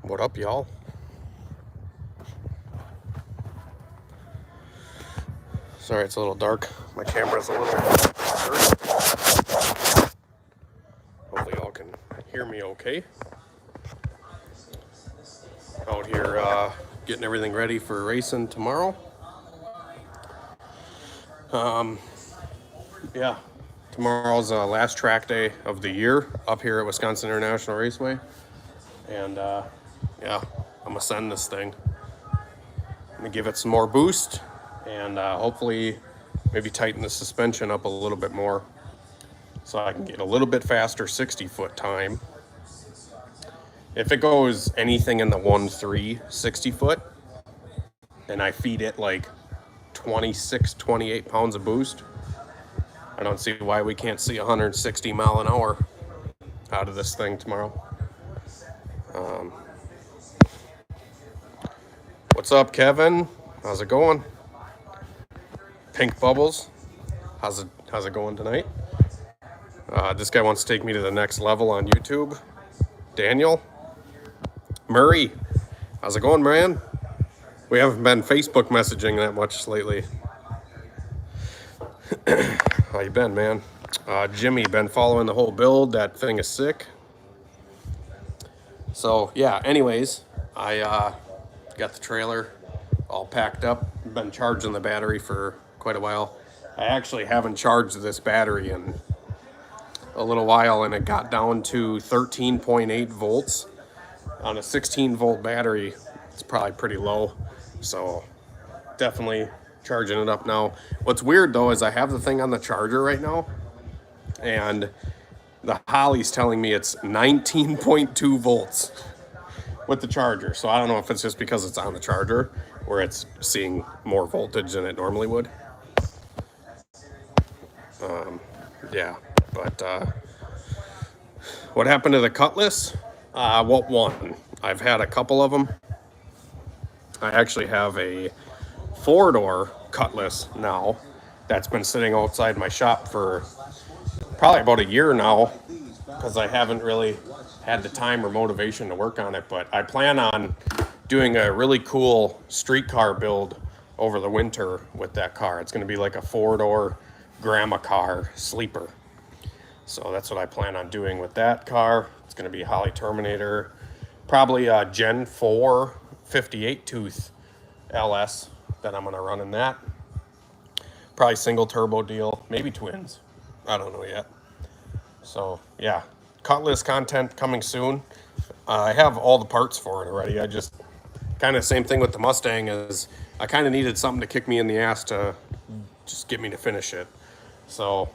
What up, y'all? Sorry, it's a little dark. My camera's a little blurry. Hopefully y'all can hear me okay. Out here getting everything ready for racing tomorrow. Yeah, tomorrow's last track day of the year up here at Wisconsin International Raceway. And yeah, I'm gonna send this thing. I'm gonna give it some more boost and hopefully maybe tighten the suspension up a little bit more so I can get a little bit faster 60-foot time. If it goes anything in the 1.3 60-foot and I feed it like 26, 28 pounds of boost, I don't see why we can't see 160 mile an hour out of this thing tomorrow. What's up, Kevin? How's it going? Pink Bubbles, how's it going tonight? This guy wants to take me to the next level on YouTube. Daniel Murray, how's it going, man? We haven't been Facebook messaging that much lately. How you been, man? Jimmy, been following the whole build. That thing is sick. So yeah, anyways, I got the trailer all packed up. Been charging the battery for quite a while. I actually haven't charged this battery in a little while, and it got down to 13.8 volts. On a 16-volt battery, it's probably pretty low. So definitely charging it up now. What's weird though is I have the thing on the charger right now, and the Holly's telling me it's 19.2 volts with the charger. So I don't know if it's just because it's on the charger where it's seeing more voltage than it normally would. Yeah, but what happened to the Cutlass? What one? I've had a couple of them. I actually have a 4-door Cutlass now that's been sitting outside my shop for probably about a year now because I haven't really had the time or motivation to work on it, but I plan on doing a really cool street car build over the winter with that car. It's going to be like a 4-door grandma car sleeper. So that's what I plan on doing with that car. It's going to be Holly Terminator, probably a Gen 4 58 tooth LS that I'm going to run in that. Probably single turbo deal, maybe twins. I don't know yet. So yeah, Cutlass content coming soon. I have all the parts for it already. I just kind of same thing with the Mustang is I kind of needed something to kick me in the ass to just get me to finish it. So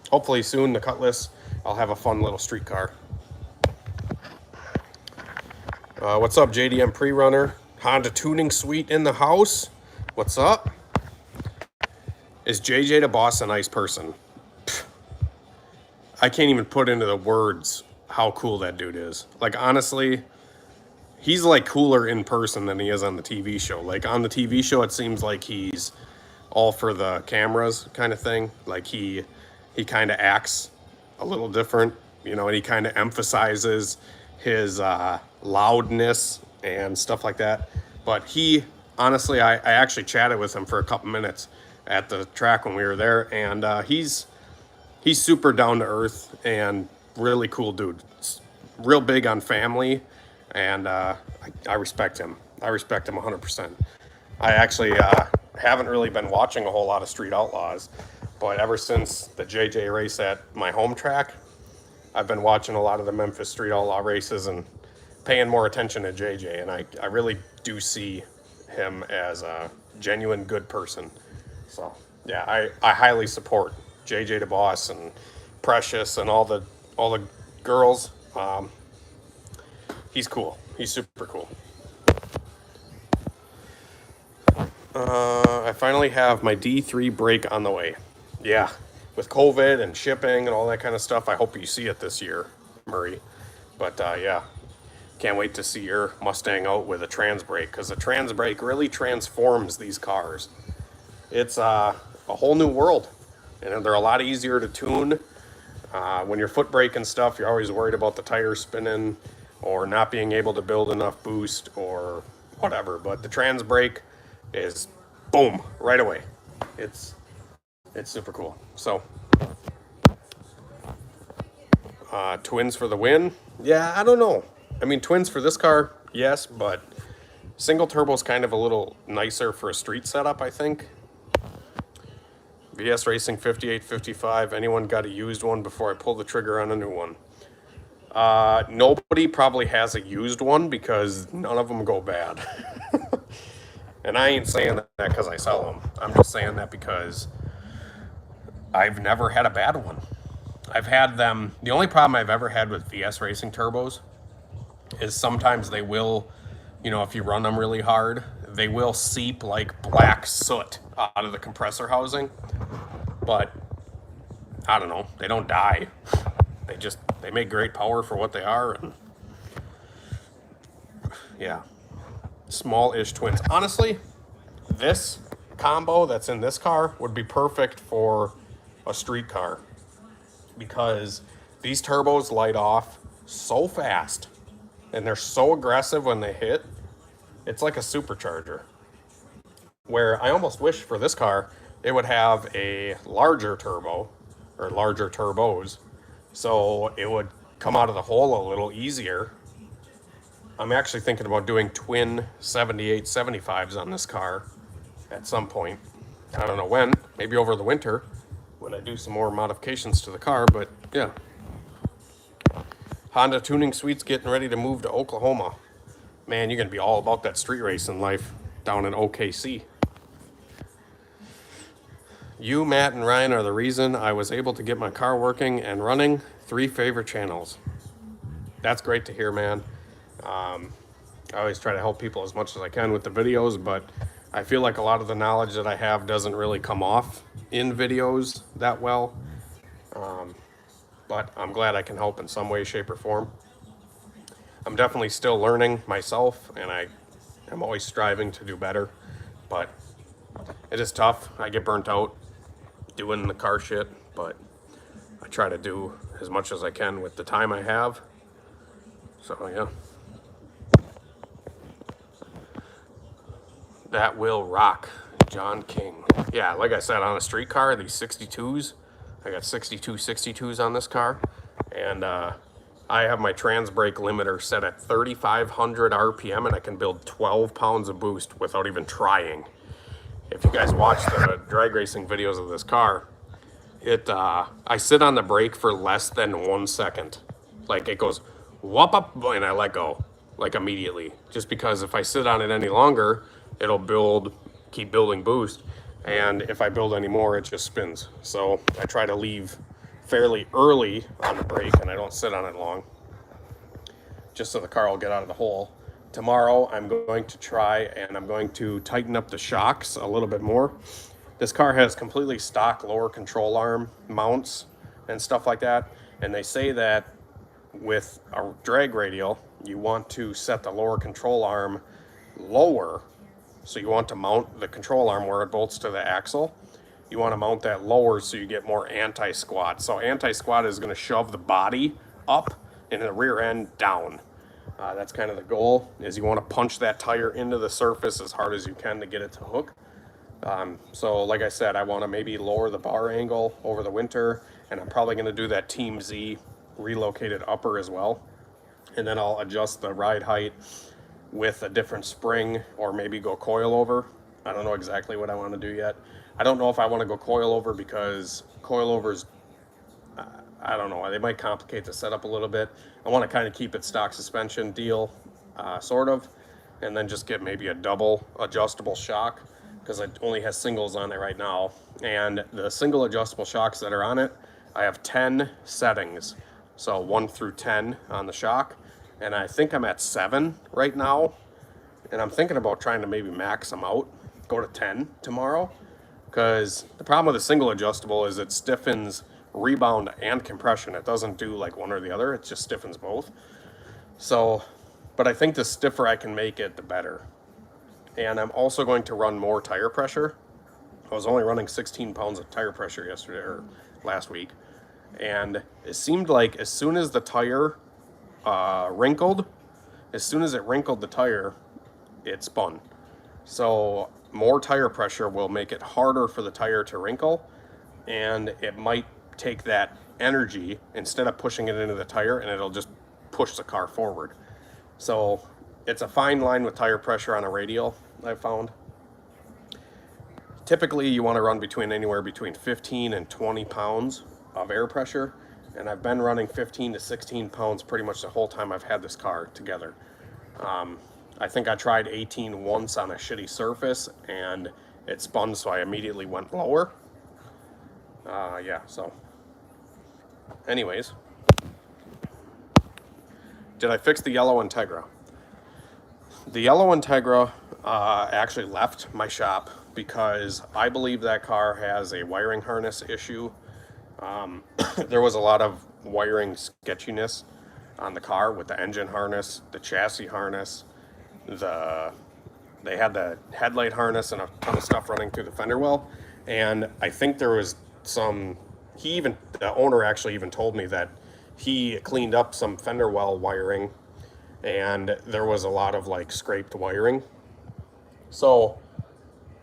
hopefully soon the Cutlass, I'll have a fun little street car. What's up, JDM Pre-Runner? Honda Tuning Suite in the house. What's up? Is JJ the boss a nice person? Pfft. I can't even put into the words how cool that dude is. Like, honestly, he's like cooler in person than he is on the TV show. Like, on the TV show, it seems like he's all for the cameras kind of thing. Like, he kind of acts a little different, you know, and he kind of emphasizes his loudness and stuff like that. But he, honestly, I actually chatted with him for a couple minutes at the track when we were there, and he's super down to earth and really cool dude. Real big on family, and I respect him. I respect him 100%. I actually haven't really been watching a whole lot of Street Outlaws, but ever since the JJ race at my home track, I've been watching a lot of the Memphis Street Outlaw races and paying more attention to JJ, and I really do see him as a genuine good person. So yeah, I highly support JJ the Boss and Precious and all the girls. He's cool. He's super cool. I finally have my D3 brake on the way. Yeah, with COVID and shipping and all that kind of stuff, I hope you see it this year, Murray. But yeah, can't wait to see your Mustang out with a trans brake, because the trans brake really transforms these cars. It's a whole new world, and they're a lot easier to tune. When you're foot braking stuff, you're always worried about the tires spinning, or not being able to build enough boost or whatever. But the trans brake is boom right away. It's super cool. So twins for the win. Yeah, I don't know. I mean, twins for this car, yes, but single turbo is kind of a little nicer for a street setup, I think. VS Racing 5855. Anyone got a used one before I pull the trigger on a new one? Nobody probably has a used one because none of them go bad. And I ain't saying that because I sell them. I'm just saying that because I've never had a bad one. I've had them. The only problem I've ever had with VS Racing turbos is sometimes they will, you know, if you run them really hard, they will seep like black soot out of the compressor housing. But I don't know. They don't die. They make great power for what they are. And yeah, small-ish twins. Honestly, this combo that's in this car would be perfect for a street car because these turbos light off so fast and they're so aggressive when they hit. It's like a supercharger. Where I almost wish for this car it would have a larger turbo or larger turbos so it would come out of the hole a little easier. I'm actually thinking about doing twin 7875s on this car at some point. I don't know when, maybe over the winter when I do some more modifications to the car, but yeah. Honda Tuning Suite's getting ready to move to Oklahoma. Man, you're going to be all about that street racing life down in OKC. You, Matt, and Ryan are the reason I was able to get my car working and running. 3 favorite channels. That's great to hear, man. I always try to help people as much as I can with the videos, but I feel like a lot of the knowledge that I have doesn't really come off in videos that well. But I'm glad I can help in some way, shape, or form. I'm definitely still learning myself, and I'm always striving to do better, but it is tough. I get burnt out doing the car shit, but I try to do as much as I can with the time I have. So yeah. That will rock, John King. Yeah, like I said, on a street car, these 62s, I got 62s on this car, and I have my trans brake limiter set at 3,500 RPM, and I can build 12 pounds of boost without even trying. If you guys watch the drag racing videos of this car, I sit on the brake for less than 1 second. Like it goes whoop up and I let go like immediately. Just because if I sit on it any longer, it'll keep building boost. And if I build any more, it just spins. So I try to leave fairly early on the brake and I don't sit on it long. Just so the car will get out of the hole. Tomorrow I'm going to try and I'm going to tighten up the shocks a little bit more. This car has completely stock lower control arm mounts and stuff like that. And they say that with a drag radial, you want to set the lower control arm lower. So you want to mount the control arm where it bolts to the axle. You want to mount that lower so you get more anti-squat. So anti-squat is going to shove the body up and the rear end down. That's kind of the goal, is you want to punch that tire into the surface as hard as you can to get it to hook. So like I said, I want to maybe lower the bar angle over the winter, and I'm probably going to do that Team Z relocated upper as well. And then I'll adjust the ride height with a different spring, or maybe go coil over. I don't know exactly what I want to do yet. I don't know if I want to go coil over because coilovers, I don't know, they might complicate the setup a little bit. I want to kind of keep it stock suspension deal, sort of, and then just get maybe a double adjustable shock, because it only has singles on it right now. And the single adjustable shocks that are on it, I have 10 settings. So 1 through 10 on the shock. And I think I'm at 7 right now. And I'm thinking about trying to maybe max them out, go to 10 tomorrow. Because the problem with a single adjustable is it stiffens rebound and compression. It doesn't do like one or the other, it just stiffens both. So, but I think the stiffer I can make it, the better. And I'm also going to run more tire pressure. I was only running 16 pounds of tire pressure yesterday or last week. And it seemed like as soon as the tire wrinkled. As soon as it wrinkled the tire, it spun. So more tire pressure will make it harder for the tire to wrinkle, and it might take that energy instead of pushing it into the tire, and it'll just push the car forward. So it's a fine line with tire pressure on a radial, I've found. Typically you want to run anywhere between 15 and 20 pounds of air pressure, and I've been running 15 to 16 pounds pretty much the whole time I've had this car together. I think I tried 18 once on a shitty surface and it spun, so I immediately went lower. Yeah, so anyways, did I fix the yellow Integra? The yellow Integra actually left my shop because I believe that car has a wiring harness issue. There was a lot of wiring sketchiness on the car with the engine harness, the chassis harness, they had the headlight harness and a ton of stuff running through the fender well. And I think there was the owner actually even told me that he cleaned up some fender well wiring and there was a lot of like scraped wiring. So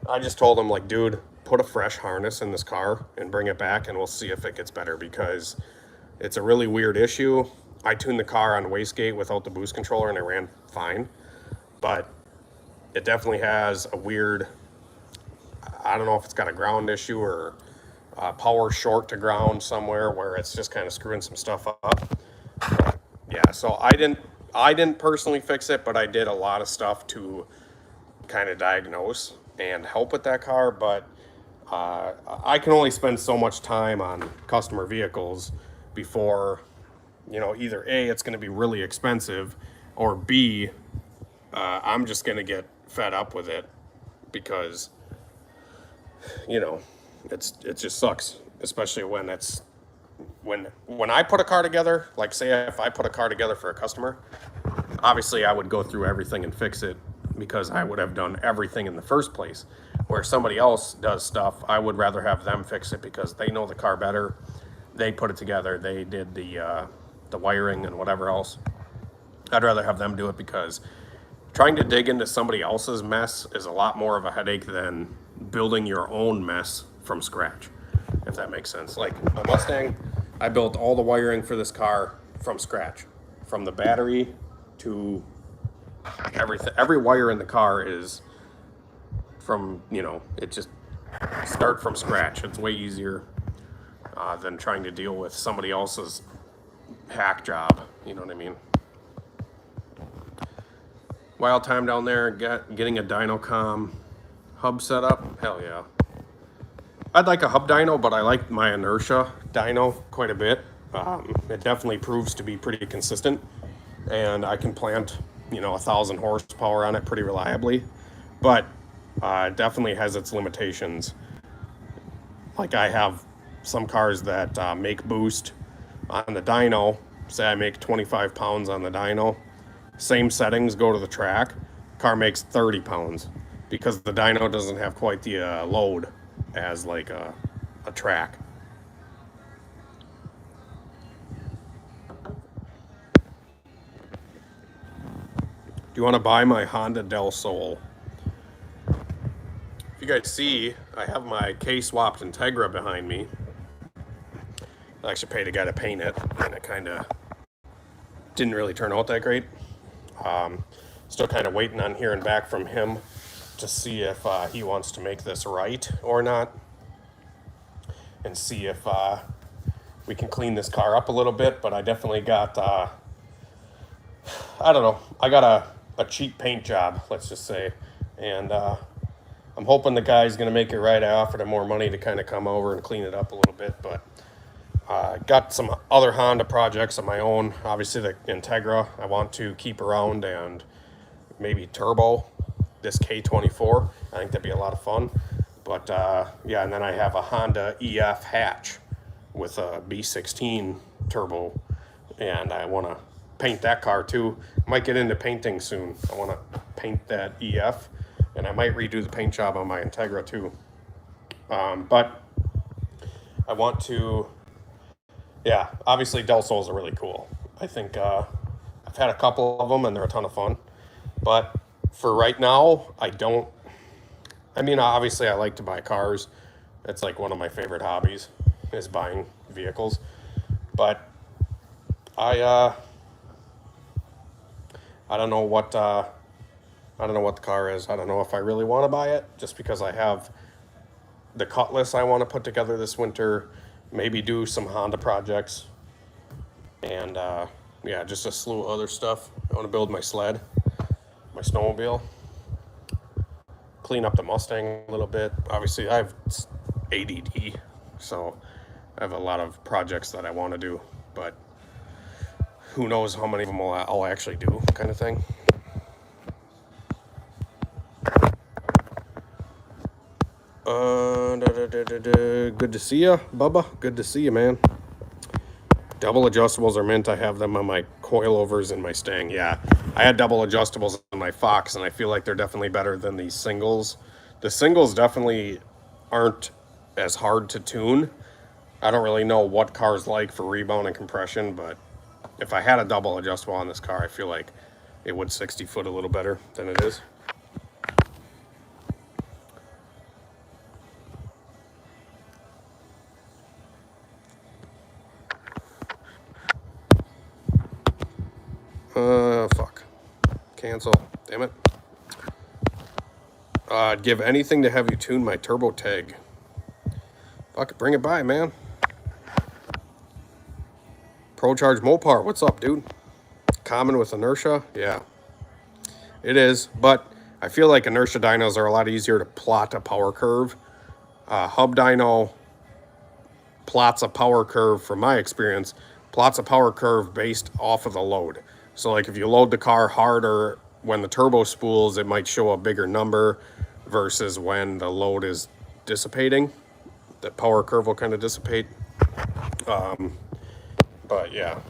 I just told him, like, dude, put a fresh harness in this car and bring it back and we'll see if it gets better, because it's a really weird issue. I tuned the car on wastegate without the boost controller and it ran fine, but it definitely has a weird, I don't know if it's got a ground issue or power short to ground somewhere where it's just kind of screwing some stuff up. Yeah, so I didn't personally fix it, but I did a lot of stuff to kind of diagnose and help with that car. But I can only spend so much time on customer vehicles before, either A, it's going to be really expensive, or B, I'm just going to get fed up with it because, it just sucks, especially when I put a car together. Like, say if I put a car together for a customer, obviously I would go through everything and fix it because I would have done everything in the first place. Where somebody else does stuff, I would rather have them fix it because they know the car better. They put it together. They did the wiring and whatever else. I'd rather have them do it because trying to dig into somebody else's mess is a lot more of a headache than building your own mess from scratch, if that makes sense. Like my Mustang, I built all the wiring for this car from scratch, from the battery to everything. Every wire in the car is from, it just start from scratch. It's way easier than trying to deal with somebody else's hack job. You know what I mean? Wild time down there, getting a dyno hub set up. Hell yeah. I'd like a hub dyno, but I like my inertia dyno quite a bit. It definitely proves to be pretty consistent, and I can plant 1,000 horsepower on it pretty reliably, but it definitely has its limitations. Like, I have some cars that make boost on the dyno. Say I make 25 pounds on the dyno, same settings go to the track, car makes 30 pounds because the dyno doesn't have quite the load as like a track. Do you want to buy my Honda Del Sol? If you guys see, I have my K-swapped Integra behind me. I actually paid a guy to paint it, and it kind of didn't really turn out that great. Still kind of waiting on hearing back from him to see if he wants to make this right or not, and see if we can clean this car up a little bit. But I definitely got, I don't know, I got a cheap paint job, let's just say, and I'm hoping the guy's going to make it right. I offered him more money to kind of come over and clean it up a little bit, but got some other Honda projects of my own. Obviously the Integra I want to keep around, and maybe turbo this K24. I think that'd be a lot of fun. But yeah, and then I have a Honda EF hatch with a B16 turbo, and I want to paint that car too. Might get into painting soon. I want to paint that EF, and I might redo the paint job on my Integra too. But I want to, yeah, obviously Del Sols are really cool. I think I've had a couple of them and they're a ton of fun. But for right now, I mean, obviously I like to buy cars. It's like one of my favorite hobbies is buying vehicles. But I don't know what the car is. I don't know if I really want to buy it just because I have the Cutlass I want to put together this winter, maybe do some Honda projects, and yeah, just a slew of other stuff. I want to build my sled, my snowmobile, clean up the Mustang a little bit. Obviously, I have ADD, so I have a lot of projects that I want to do, but who knows how many of them I'll actually do, kind of thing. Good to see you, Bubba. Good to see you, man. Double adjustables are mint. I have them on my coilovers and my Stang. Yeah, I had double adjustables on my Fox, and I feel like they're definitely better than these singles. The singles definitely aren't as hard to tune. I don't really know what cars like for rebound and compression, but if I had a double adjustable on this car, I feel like it would 60 foot a little better than it is. Fuck. Cancel. Damn it. I'd give anything to have you tune my turbo tag. Fuck, bring it by, man. ProCharge Mopar, what's up, dude? Common with inertia? Yeah. It is, but I feel like inertia dynos are a lot easier to plot a power curve. Hub dyno plots a power curve, from my experience, plots a power curve based off of the load. So like if you load the car harder, when the turbo spools, it might show a bigger number versus when the load is dissipating. The power curve will kind of dissipate. But yeah,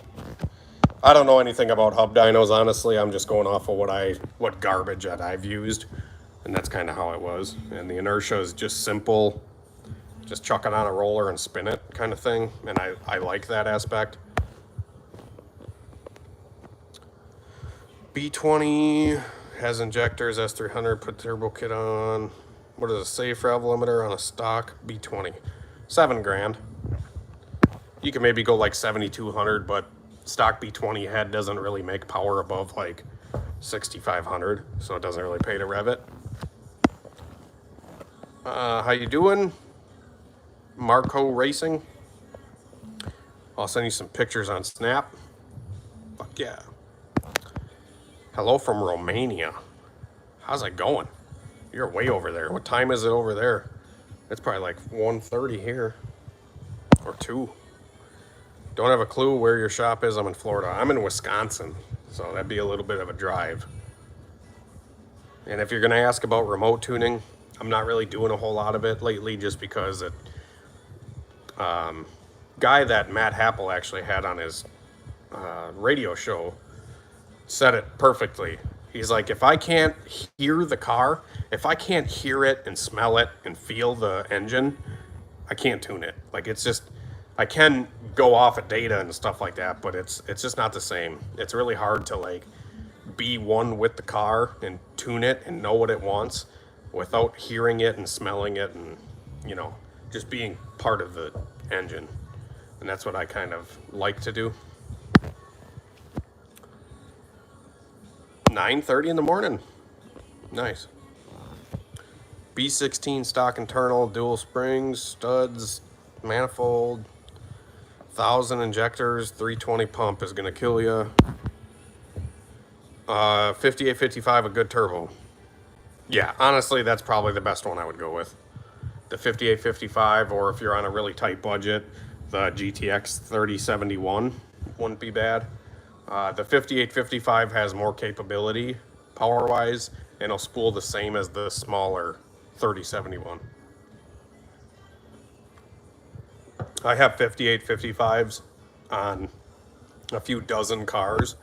I don't know anything about hub dynos, honestly. I'm just going off of what garbage that I've used, and that's kind of how it was. And the inertia is just simple, just chuck it on a roller and spin it kind of thing, and I like that aspect. B20 has injectors, S300, put turbo kit on. What is a safe rev limiter on a stock B20? $7,000. You can maybe go like 7,200, but stock B20 head doesn't really make power above like 6,500, so it doesn't really pay to rev it. How you doing, Marco Racing? I'll send you some pictures on Snap. Fuck yeah. Hello from Romania. How's it going? You're way over there. What time is it over there? It's probably like 1:30 here. Or 2. Don't have a clue where your shop is. I'm in Florida. I'm in Wisconsin, so that'd be a little bit of a drive. And if you're going to ask about remote tuning, I'm not really doing a whole lot of it lately just because it... guy that Matt Happel actually had on his radio show said it perfectly. He's like, if I can't hear the car, if I can't hear it and smell it and feel the engine, I can't tune it. Like, it's just, I can go off of data and stuff like that, but it's just not the same. It's really hard to like be one with the car and tune it and know what it wants without hearing it and smelling it and, you know, just being part of the engine. And that's what I kind of like to do. 9:30 in the morning. Nice. B16 stock internal, dual springs, studs, manifold, 1,000 injectors, 320 pump is gonna kill you. 5855, a good turbo. Yeah, honestly, that's probably the best one I would go with. The 5855, or if you're on a really tight budget, the GTX 3071 wouldn't be bad. The 5855 has more capability power-wise, and it'll spool the same as the smaller 3071. I have 5855s on a few dozen cars,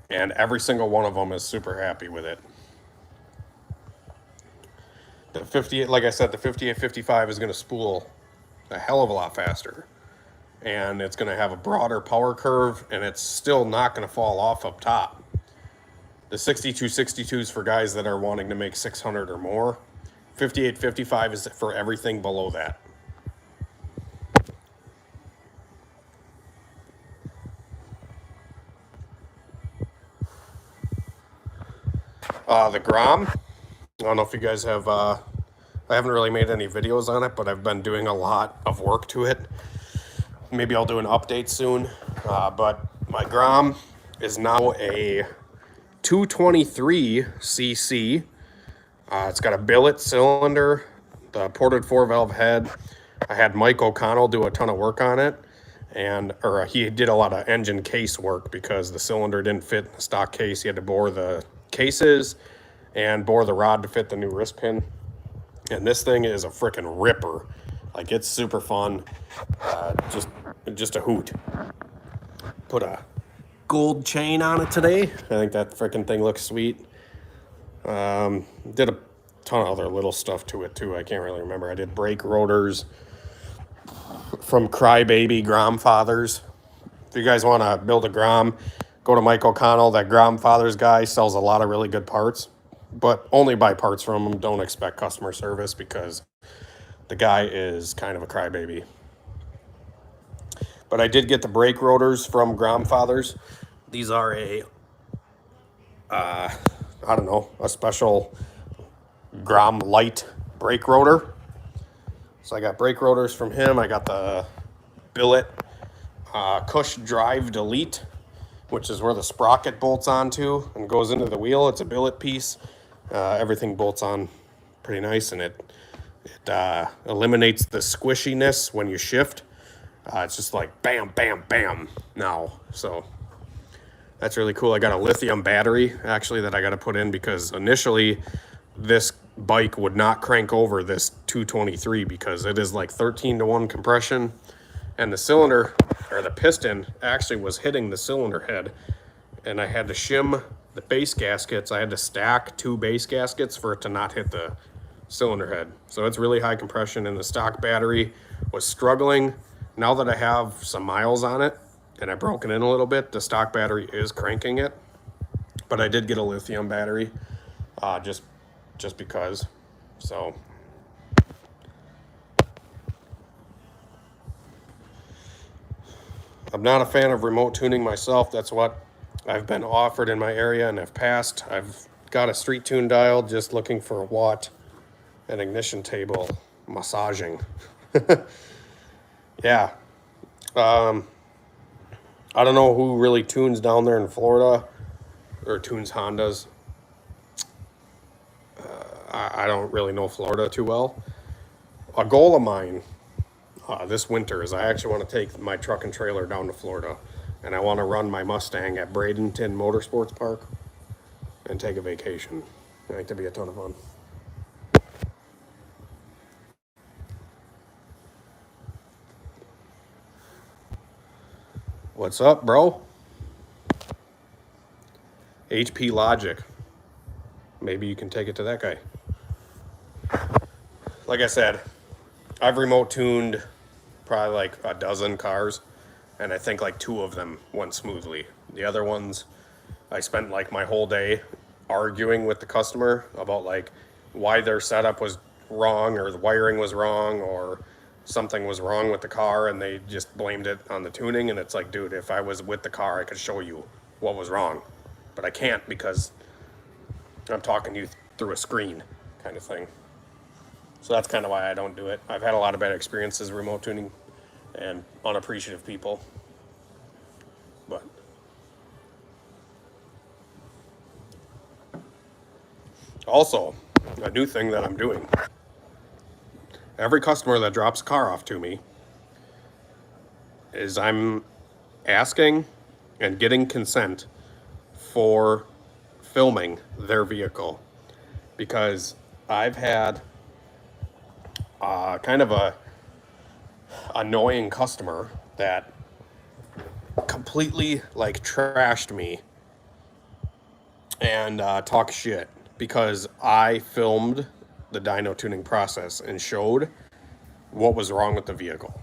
and every single one of them is super happy with it. Like I said, the 5855 is going to spool a hell of a lot faster. and it's going to have a broader power curve, and it's still not going to fall off up top. The 6262s for guys that are wanting to make 600 or more. 5855 is for everything below that. The Grom, I don't know if you guys have, I haven't really made any videos on it, but I've been doing a lot of work to it. Maybe I'll do an update soon. But my Grom is now a 223cc. It's got a billet cylinder, the ported 4-valve head. I had Mike O'Connell do a ton of work on it, or he did a lot of engine case work because the cylinder didn't fit in the stock case. He had to bore the cases and bore the rod to fit the new wrist pin. And this thing is a freaking ripper. Like, it's super fun. Just a hoot. Put a gold chain on it today. I think that freaking thing looks sweet. Did a ton of other little stuff to it too. I can't really remember. I did brake rotors from Crybaby Grom Fathers. If you guys want to build a Grom, go to Mike O'Connell. That Grom Fathers guy sells a lot of really good parts, but only buy parts from him. Don't expect customer service because the guy is kind of a crybaby. But I did get the brake rotors from Grom Fathers. These are I don't know, a special Grom light brake rotor. So I got brake rotors from him. I got the billet Cush Drive Delete, which is where the sprocket bolts onto and goes into the wheel. It's a billet piece. Everything bolts on pretty nice, and it eliminates the squishiness when you shift. It's just like bam, bam, bam now. So that's really cool. I got a lithium battery, actually, that I got to put in because initially this bike would not crank over this 223 because it is like 13-to-1 compression. And the cylinder, or the piston, actually was hitting the cylinder head. And I had to shim the base gaskets. I had to stack 2 base gaskets for it to not hit the cylinder head. So it's really high compression, and the stock battery was struggling. Now that I have some miles on it, and I broke it in a little bit, the stock battery is cranking it. But I did get a lithium battery, just because. So I'm not a fan of remote tuning myself. That's what I've been offered in my area and have passed. I've got a street tune dial, just looking for a watt and ignition table massaging. Yeah. I don't know who really tunes down there in Florida or tunes Hondas. I don't really know Florida too well. A goal of mine this winter is I actually want to take my truck and trailer down to Florida, and I want to run my Mustang at Bradenton Motorsports Park and take a vacation. I think that'd be a ton of fun. What's up, bro? HP Logic. Maybe you can take it to that guy. Like I said, I've remote tuned probably like a dozen cars, and I think like 2 of them went smoothly. The other ones, I spent like my whole day arguing with the customer about like why their setup was wrong, or the wiring was wrong, or something was wrong with the car, and they just blamed it on the tuning. And it's like, dude, if I was with the car, I could show you what was wrong, but I can't because I'm talking to you through a screen kind of thing. So that's kind of why I don't do it. I've had a lot of bad experiences remote tuning and unappreciative people. But also, a new thing that I'm doing. Every customer that drops a car off to me is I'm asking and getting consent for filming their vehicle, because I've had kind of a annoying customer that completely like trashed me and talk shit because I filmed the dyno tuning process and showed what was wrong with the vehicle.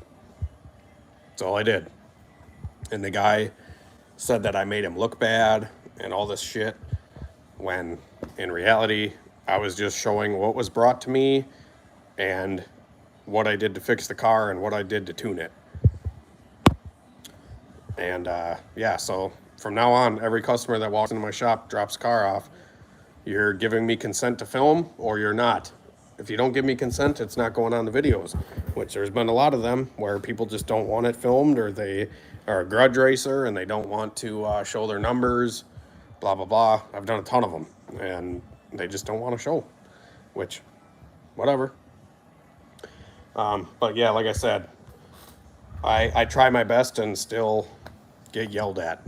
That's all I did. And the guy said that I made him look bad and all this shit, when in reality, I was just showing what was brought to me and what I did to fix the car and what I did to tune it. And yeah, so from now on, every customer that walks into my shop, drops a car off, you're giving me consent to film or you're not. If you don't give me consent, it's not going on the videos, which there's been a lot of them where people just don't want it filmed, or they are a grudge racer and they don't want to show their numbers, blah, blah, blah. I've done a ton of them and they just don't want to show, which, whatever. But yeah, like I said, I try my best and still get yelled at.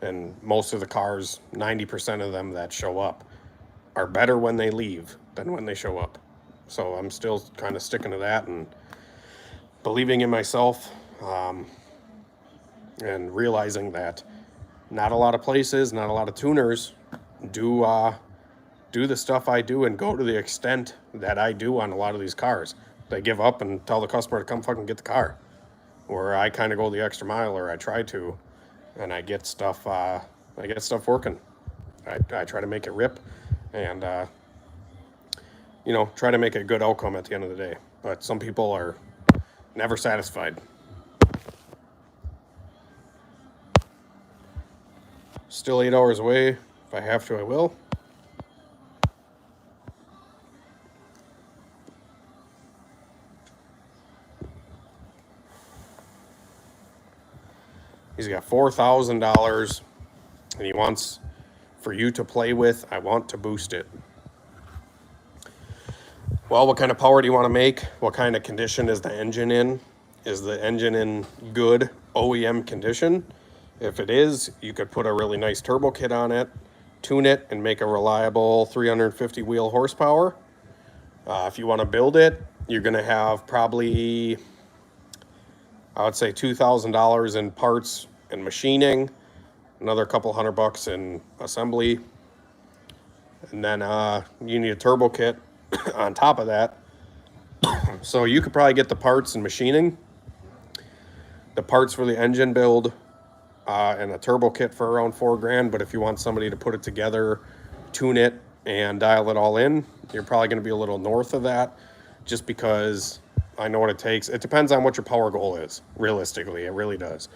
And most of the cars, 90% of them that show up, are better when they leave than when they show up. So I'm still kind of sticking to that and believing in myself, and realizing that not a lot of places, not a lot of tuners do the stuff I do and go to the extent that I do on a lot of these cars. They give up and tell the customer to come fucking get the car. Or I kind of go the extra mile, or I try to, and I get stuff working. I try to make it rip, and try to make a good outcome at the end of the day. But some people are never satisfied. Still 8 hours away. If I have to, I will. He's got $4,000 and he wants for you to play with. I want to boost it. Well, what kind of power do you want to make? What kind of condition is the engine in? Is the engine in good OEM condition? If it is, you could put a really nice turbo kit on it, tune it, and make a reliable 350 wheel horsepower. If you want to build it, you're going to have probably, I would say, $2,000 in parts and machining, another couple $100 in assembly, and then you need a turbo kit on top of that. So you could probably get the parts and machining, the parts for the engine build, and a turbo kit for around $4,000. But if you want somebody to put it together, tune it, and dial it all in, you're probably going to be a little north of that, just because I know what it takes. It depends on what your power goal is. Realistically, it really does.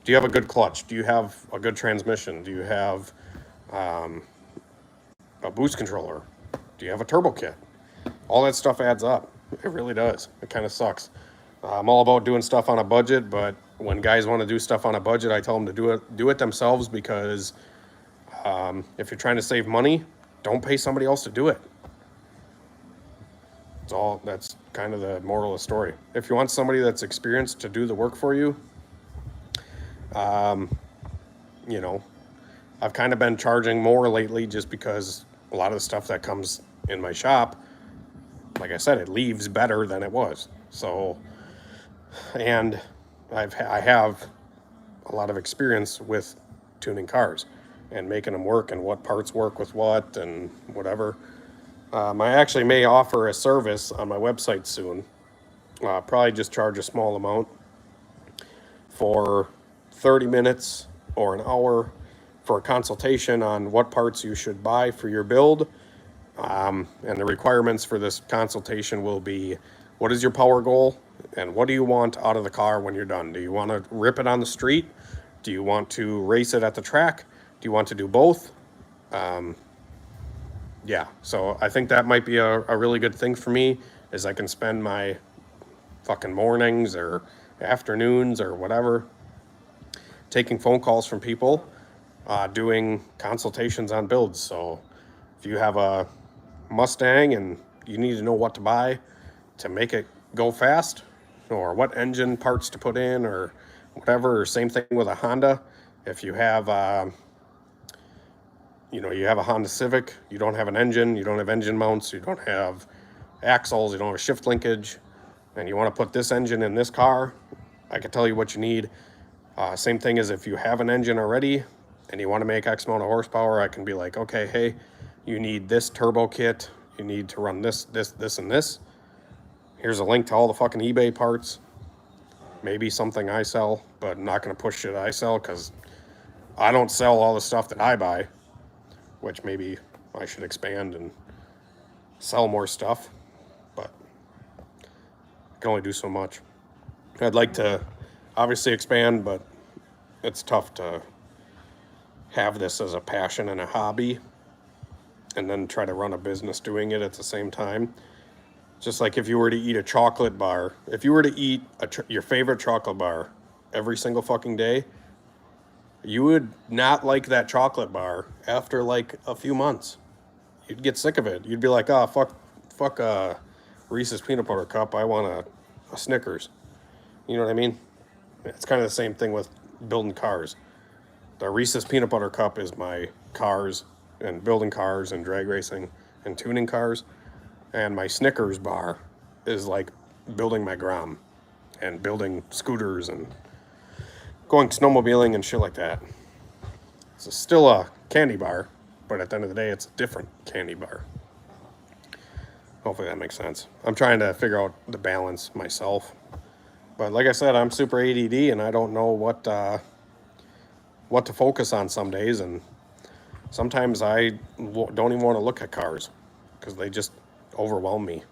Do you have a good clutch? Do you have a good transmission? Do you have a boost controller? Do you have a turbo kit? All that stuff adds up. It really does. It kind of sucks. I'm all about doing stuff on a budget, but when guys want to do stuff on a budget, I tell them to do it themselves, because if you're trying to save money, don't pay somebody else to do it. That's kind of the moral of the story. If you want somebody that's experienced to do the work for you, I've kind of been charging more lately, just because a lot of the stuff that comes in my shop, like I said, it leaves better than it was. So, and I have a lot of experience with tuning cars and making them work, and what parts work with what and whatever. I actually may offer a service on my website soon. Probably just charge a small amount for 30 minutes or an hour for a consultation on what parts you should buy for your build. And the requirements for this consultation will be, what is your power goal and what do you want out of the car when you're done? Do you want to rip it on the street? Do you want to race it at the track? Do you want to do both? Yeah, so I think that might be a really good thing for me, is I can spend my fucking mornings or afternoons or whatever taking phone calls from people, doing consultations on builds. So if you have a Mustang and you need to know what to buy to make it go fast, or what engine parts to put in or whatever, or same thing with a Honda. If you have you have a Honda Civic, you don't have an engine, you don't have engine mounts, you don't have axles, you don't have shift linkage, and you want to put this engine in this car, I can tell you what you need. Same thing as if you have an engine already and you want to make X amount of horsepower, I can be like, okay, hey, you need this turbo kit, you need to run this, and this. Here's a link to all the fucking eBay parts. Maybe something I sell, but I'm not going to push shit I sell because I don't sell all the stuff that I buy, which maybe I should expand and sell more stuff, but I can only do so much. I'd like to obviously expand, but it's tough to have this as a passion and a hobby and then try to run a business doing it at the same time. Just like if you were to eat a chocolate bar, if you were to eat your favorite chocolate bar every single fucking day, you would not like that chocolate bar after like a few months. You'd get sick of it. You'd be like, oh, fuck Reese's peanut butter cup. I want a Snickers. You know what I mean? It's kind of the same thing with building cars. The Reese's peanut butter cup is my cars and building cars and drag racing and tuning cars. And my Snickers bar is like building my Grom and building scooters and going snowmobiling and shit like that. It's still a candy bar, but at the end of the day, it's a different candy bar. Hopefully that makes sense. I'm trying to figure out the balance myself. But like I said, I'm super ADD and I don't know what to focus on some days. And sometimes I don't even want to look at cars because they just overwhelm me.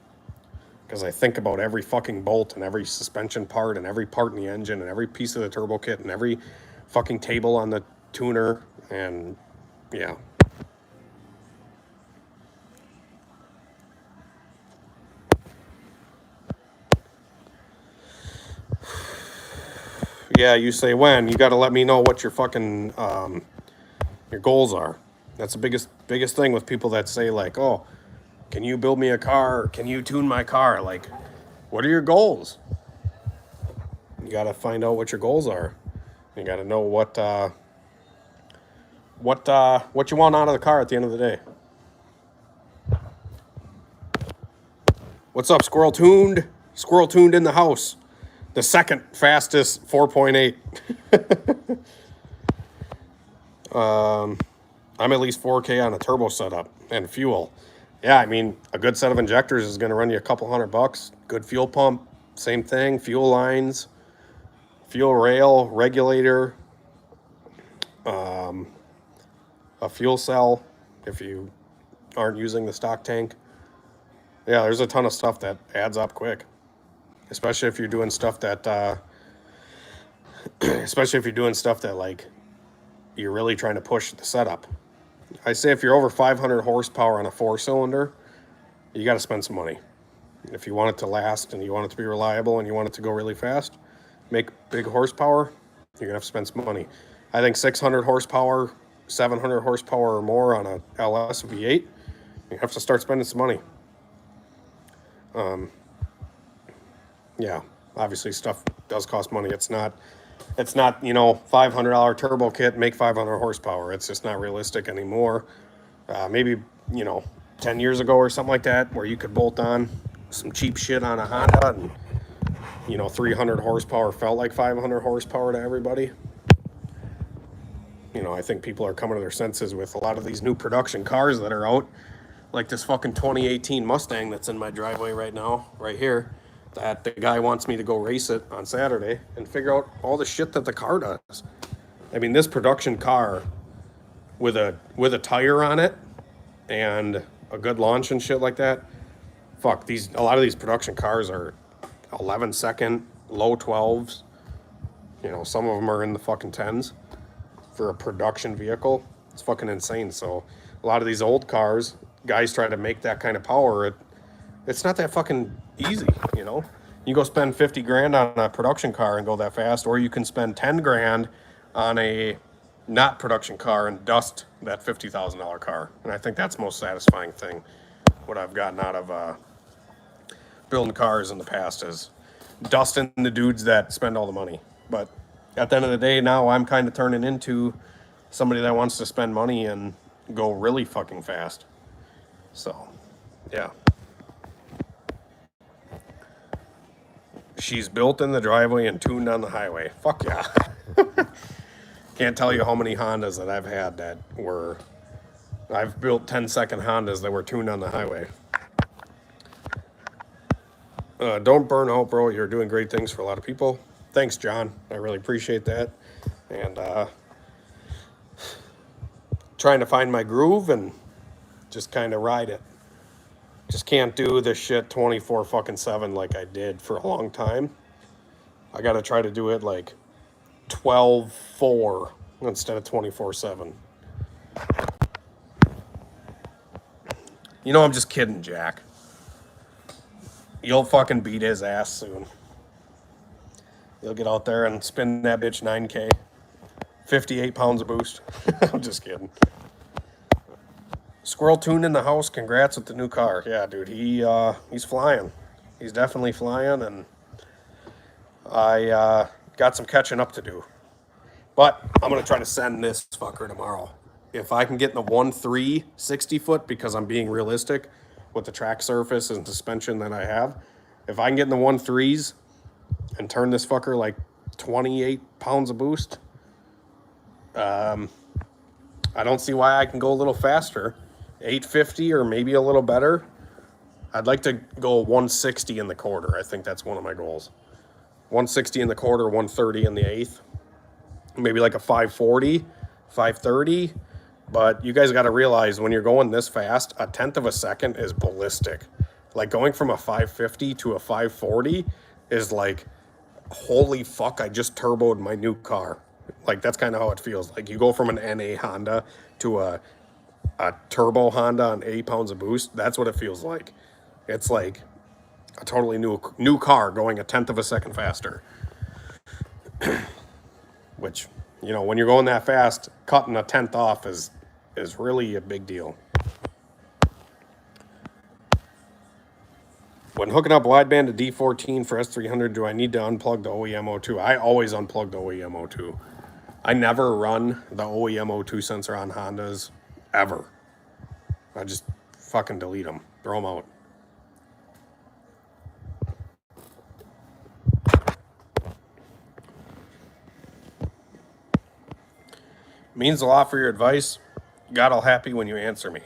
Because I think about every fucking bolt and every suspension part and every part in the engine and every piece of the turbo kit and every fucking table on the tuner. And yeah. Yeah, you say when. You got to let me know what your fucking your goals are. That's the biggest thing with people that say like, oh, can you build me a car? Can you tune my car? Like, what are your goals? You got to find out what your goals are. You got to know what you want out of the car at the end of the day. What's up, Squirrel Tuned? Squirrel Tuned in the house. The second fastest 4.8. I'm at least 4K on a turbo setup and fuel. Yeah, I mean, a good set of injectors is going to run you a couple $100. Good fuel pump, same thing. Fuel lines, fuel rail, regulator, a fuel cell if you aren't using the stock tank. Yeah, there's a ton of stuff that adds up quick, especially if you're doing stuff that, like you're really trying to push the setup. I say if you're over 500 horsepower on a 4-cylinder, you got to spend some money. If you want it to last and you want it to be reliable and you want it to go really fast, make big horsepower, you're going to have to spend some money. I think 600 horsepower, 700 horsepower or more on a LS V8, you have to start spending some money. Yeah, obviously stuff does cost money. It's not, $500 turbo kit, make 500 horsepower. It's just not realistic anymore. Maybe, 10 years ago or something like that, where you could bolt on some cheap shit on a Honda and, 300 horsepower felt like 500 horsepower to everybody. I think people are coming to their senses with a lot of these new production cars that are out, like this fucking 2018 Mustang that's in my driveway right now, right here, that the guy wants me to go race it on Saturday and figure out all the shit that the car does. I mean, this production car with a tire on it and a good launch and shit like that, fuck, a lot of these production cars are 11-second, low 12s. Some of them are in the fucking 10s for a production vehicle. It's fucking insane. So a lot of these old cars, guys try to make that kind of power. It's not that fucking easy, You go spend 50 grand on a production car and go that fast, or you can spend 10 grand on a not production car and dust that $50,000 car. And I think that's the most satisfying thing. What I've gotten out of building cars in the past is dusting the dudes that spend all the money. But at the end of the day, now I'm kind of turning into somebody that wants to spend money and go really fucking fast. So, yeah. She's built in the driveway and tuned on the highway. Fuck yeah. Can't tell you how many Hondas that I've had that I've built 10-second Hondas that were tuned on the highway. Don't burn out, bro. You're doing great things for a lot of people. thanks, John. I really appreciate that. And trying to find my groove and just kind of ride it. Just can't do this shit 24 fucking 7 like I did for a long time. I got to try to do it like 12/4 instead of 24/7. You know, I'm just kidding, Jack. You'll fucking beat his ass soon. You'll get out there and spin that bitch 9K. 58 pounds of boost. I'm just kidding. Squirrel Tuned in the house. Congrats with the new car. Yeah, dude, he's flying. He's definitely flying, and I got some catching up to do. But I'm going to try to send this fucker tomorrow. If I can get in the 1.3 60-foot, because I'm being realistic with the track surface and suspension that I have, if I can get in the 1.3s and turn this fucker like 28 pounds of boost, I don't see why I can go a little faster. 850 or maybe a little better. I'd like to go 160 in the quarter. I think that's one of my goals. 160 in the quarter, 130 in the eighth. Maybe like a 540, 530. But you guys got to realize when you're going this fast, a tenth of a second is ballistic. Like going from a 550 to a 540 is like, holy fuck, I just turboed my new car. Like that's kind of how it feels. Like you go from an NA Honda to a turbo Honda on 80 pounds of boost. That's what it feels like. It's like a totally new car going a tenth of a second faster. Which, you know, when you're going that fast, cutting a tenth off is really a big deal. When hooking up wideband to D14 for S300, do I need to unplug the OEM O2? I always unplug the OEM O2. I never run the OEM O2 sensor on Hondas, ever. I just fucking delete them, throw them out. Means a lot for your advice. God all happy when you answer me.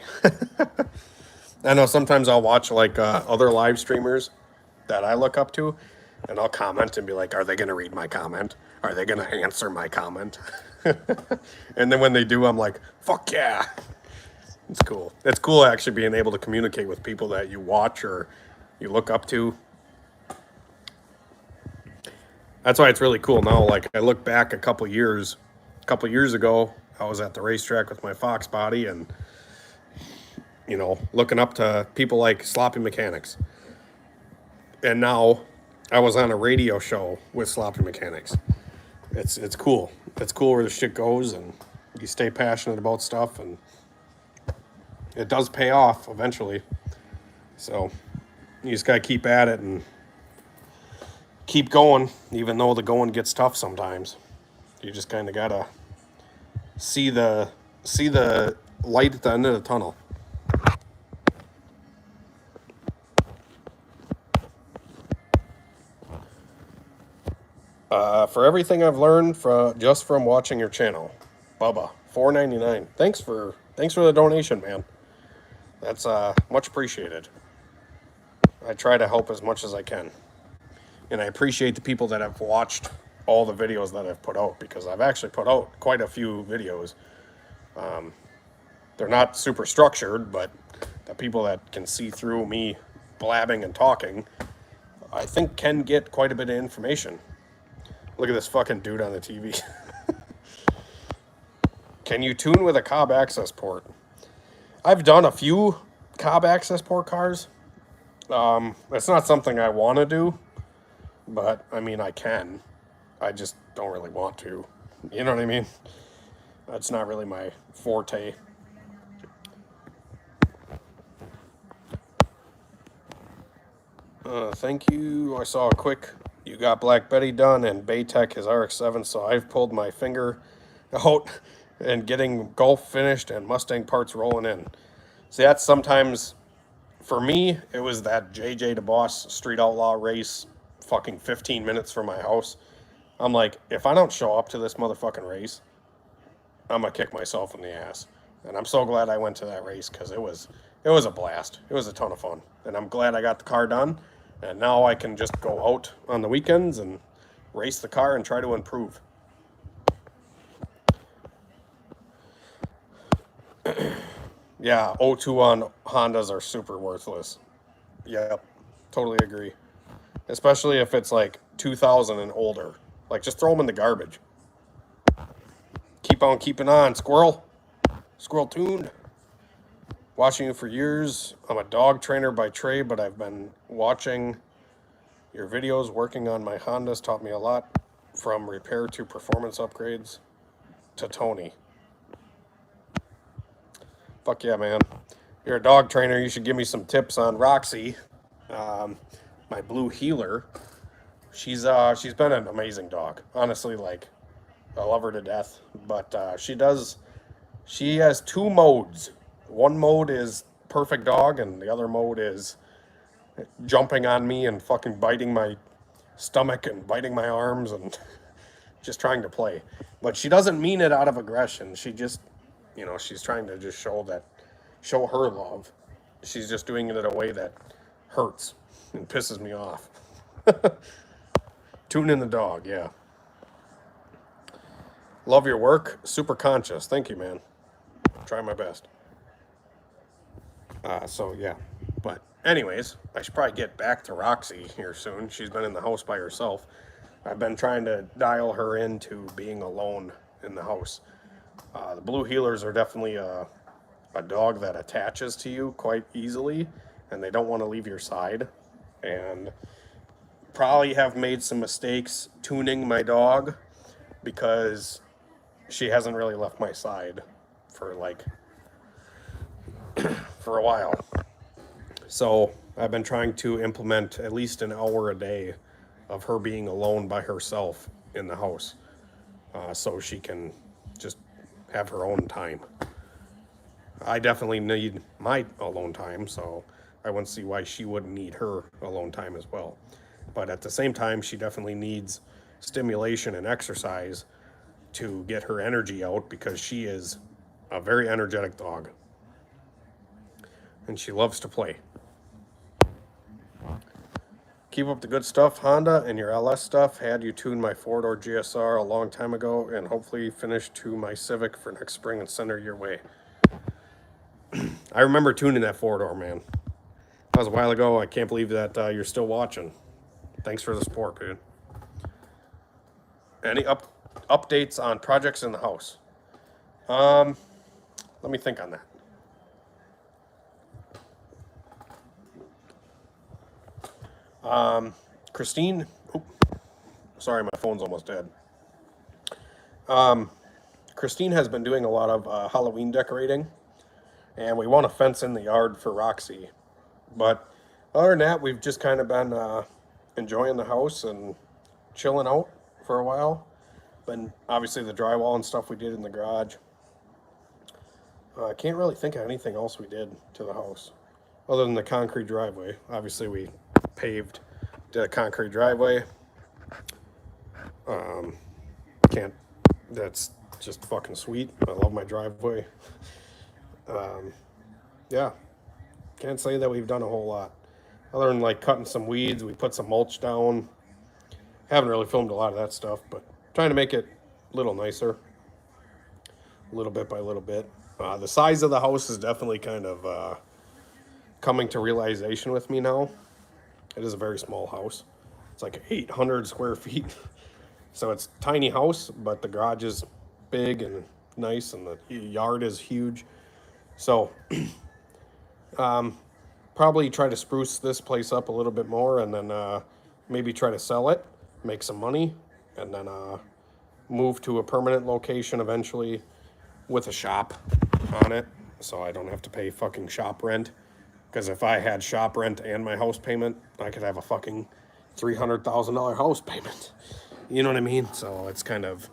I know sometimes I'll watch like other live streamers that I look up to, and I'll comment and be like, are they going to read my comment? Are they going to answer my comment? And then when they do, I'm like, fuck yeah. It's cool. It's cool actually being able to communicate with people that you watch or you look up to. That's why it's really cool now. Like I look back a couple years ago, I was at the racetrack with my Fox body and, you know, looking up to people like Sloppy Mechanics. And now I was on a radio show with Sloppy Mechanics. It's cool. It's cool where the shit goes and you stay passionate about stuff and it does pay off eventually. So you just got to keep at it and keep going, even though the going gets tough sometimes. You just kind of got to see the light at the end of the tunnel. For everything I've learned just from watching your channel, Bubba, $4.99. Thanks for the donation, man. That's much appreciated. I try to help as much as I can, and I appreciate the people that have watched all the videos that I've put out, because I've actually put out quite a few videos. They're not super structured, but the people that can see through me blabbing and talking, I think can get quite a bit of information. Look at this fucking dude on the TV. Can you tune with a Cobb access port? I've done a few Cobb access port cars. It's not something I want to do, but I mean, I can. I just don't really want to. You know what I mean? That's not really my forte. Thank you. I saw a quick, you got Black Betty done and Baytech his RX-7, so I've pulled my finger out and getting Golf finished and Mustang parts rolling in. See, that's sometimes, for me, it was that JJ DeBoss Street Outlaw race fucking 15 minutes from my house. I'm like, if I don't show up to this motherfucking race, I'm gonna kick myself in the ass. And I'm so glad I went to that race, because it was a blast. It was a ton of fun. And I'm glad I got the car done. And now I can just go out on the weekends and race the car and try to improve. Yeah, O2 on Hondas are super worthless. Yep, totally agree. Especially if it's like 2000 and older. Like, just throw them in the garbage. Keep on keeping on, squirrel. Squirrel tuned. Watching you for years. I'm a dog trainer by trade, but I've been watching your videos. Working on my Hondas taught me a lot, from repair to performance upgrades to Tony. Fuck yeah, man. You're a dog trainer. You should give me some tips on Roxy, my blue heeler. She's been an amazing dog. Honestly, like, I love her to death. But she has two modes. One mode is perfect dog, and the other mode is jumping on me and fucking biting my stomach and biting my arms and just trying to play. But she doesn't mean it out of aggression. She just, she's trying to just show her love. She's just doing it in a way that hurts and pisses me off. Tune in the dog, yeah. Love your work. Super conscious. Thank you, man. Try my best. So, yeah. But anyways, I should probably get back to Roxy here soon. She's been in the house by herself. I've been trying to dial her into being alone in the house. The blue heelers are definitely a dog that attaches to you quite easily, and they don't want to leave your side. And probably have made some mistakes tuning my dog, because she hasn't really left my side for a while. So I've been trying to implement at least an hour a day of her being alone by herself in the house, so she can just have her own time. I definitely need my alone time, so I wouldn't see why she wouldn't need her alone time as well. But at the same time, she definitely needs stimulation and exercise to get her energy out, because she is a very energetic dog. And she loves to play. Keep up the good stuff, Honda, and your LS stuff. Had you tune my 4-door GSR a long time ago, and hopefully finish to my Civic for next spring and send her your way. I remember tuning that 4-door, man. That was a while ago. I can't believe that you're still watching. Thanks for the support, dude. Any updates on projects in the house? Let me think on that. Christine, sorry, my phone's almost dead. Christine has been doing a lot of Halloween decorating, and we want a fence in the yard for Roxy. But other than that, we've just kind of been enjoying the house and chilling out for a while. But obviously the drywall and stuff we did in the garage. I can't really think of anything else we did to the house other than the concrete driveway. Obviously we did a concrete driveway. That's just fucking sweet. I love my driveway. Yeah, can't say that we've done a whole lot other than like cutting some weeds. We put some mulch down. Haven't really filmed a lot of that stuff, but trying to make it a little nicer, little bit by little bit. The size of the house is definitely kind of coming to realization with me now. It is a very small house. It's like 800 square feet. So it's a tiny house, but the garage is big and nice, and the yard is huge. So probably try to spruce this place up a little bit more, and then maybe try to sell it, make some money, and then move to a permanent location eventually with a shop on it, so I don't have to pay fucking shop rent. Because if I had shop rent and my house payment, I could have a fucking $300,000 house payment. You know what I mean? So it's kind of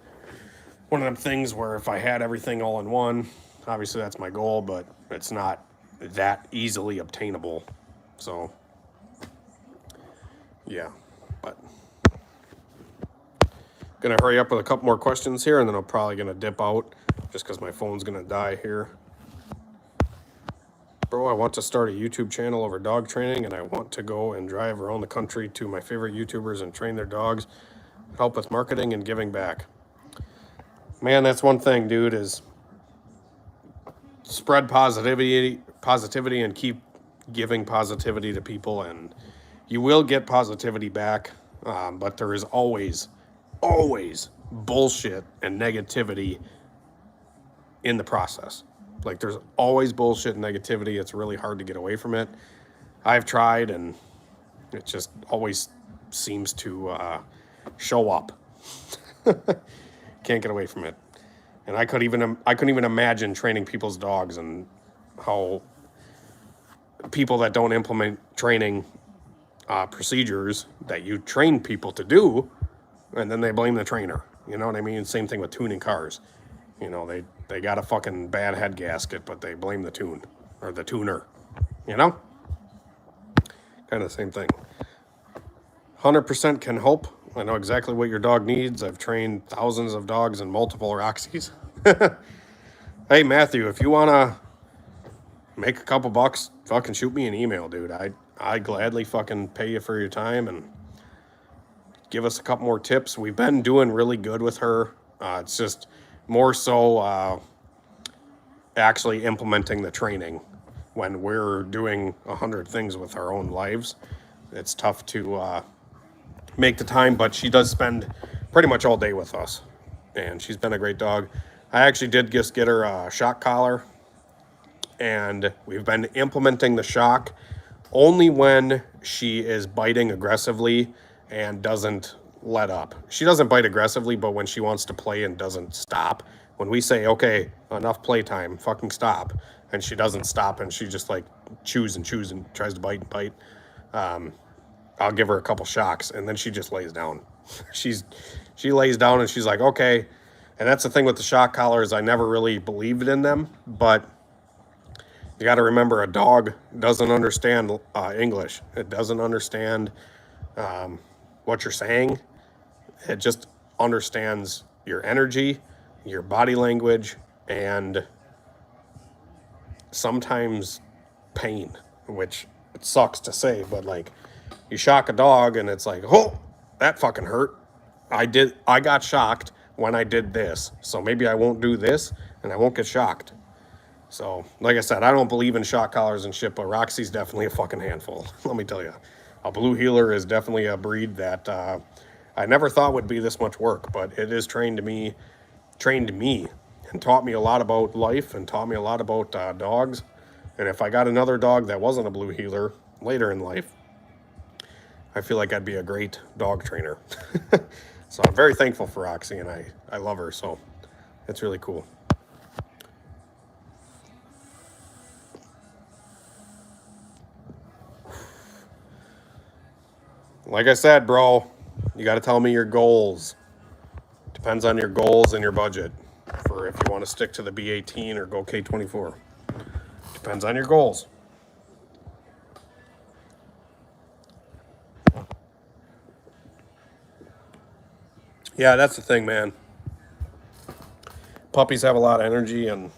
one of them things where if I had everything all in one, obviously that's my goal, but it's not that easily obtainable. So, yeah. But gonna hurry up with a couple more questions here, and then I'm probably gonna dip out just because my phone's gonna die here. Bro, I want to start a YouTube channel over dog training, and I want to go and drive around the country to my favorite YouTubers and train their dogs. help with marketing and giving back. Man, that's one thing, dude, is spread positivity and keep giving positivity to people, and you will get positivity back, but there is always bullshit and negativity in the process. Like, there's always bullshit and negativity. It's really hard to get away from it. I've tried, and it just always seems to show up. Can't get away from it. And I couldn't even imagine training people's dogs and how people that don't implement training procedures that you train people to do, and then they blame the trainer. You know what I mean? Same thing with tuning cars. You know, they got a fucking bad head gasket, but they blame the tune or the tuner. You know? Kind of the same thing. 100% can help. I know exactly what your dog needs. I've trained thousands of dogs in multiple Roxys. Hey, Matthew, if you want to make a couple bucks, fucking shoot me an email, dude. I gladly fucking pay you for your time and give us a couple more tips. We've been doing really good with her. It's just more so actually implementing the training. When we're doing 100 things with our own lives, it's tough to make the time, but she does spend pretty much all day with us, and she's been a great dog. I actually did just get her a shock collar, and we've been implementing the shock only when she is biting aggressively and doesn't let up. She doesn't bite aggressively, but when she wants to play and doesn't stop, when we say, okay, enough playtime, fucking stop, and she doesn't stop and she just like chews and tries to bite and bite, I'll give her a couple shocks, and then she just lays down. She lays down and she's like, okay. And that's the thing with the shock collars. I never really believed in them, but you got to remember, a dog doesn't understand English. It doesn't understand what you're saying. It just understands your energy, your body language, and sometimes pain, which it sucks to say, but like, you shock a dog and it's like, oh, that fucking hurt. I got shocked when I did this, so maybe I won't do this and I won't get shocked. So, like I said, I don't believe in shock collars and shit, but Roxy's definitely a fucking handful. Let me tell you, a blue heeler is definitely a breed that I never thought would be this much work, but it is trained me and taught me a lot about life and taught me a lot about dogs. And if I got another dog that wasn't a blue heeler later in life, I feel like I'd be a great dog trainer. So I'm very thankful for Roxy, and I love her, so it's really cool. Like I said, bro, you got to tell me your goals. Depends on your goals and your budget for if you want to stick to the B18 or go K24. Depends on your goals. Yeah, that's the thing, man. Puppies have a lot of energy, and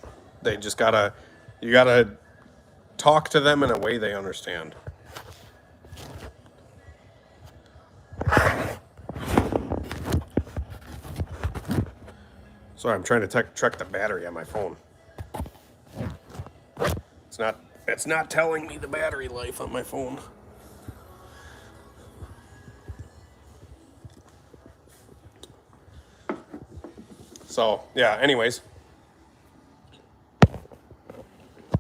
they just you gotta talk to them in a way they understand. Sorry, I'm trying to check the battery on my phone. It's not telling me the battery life on my phone. So, yeah, anyways.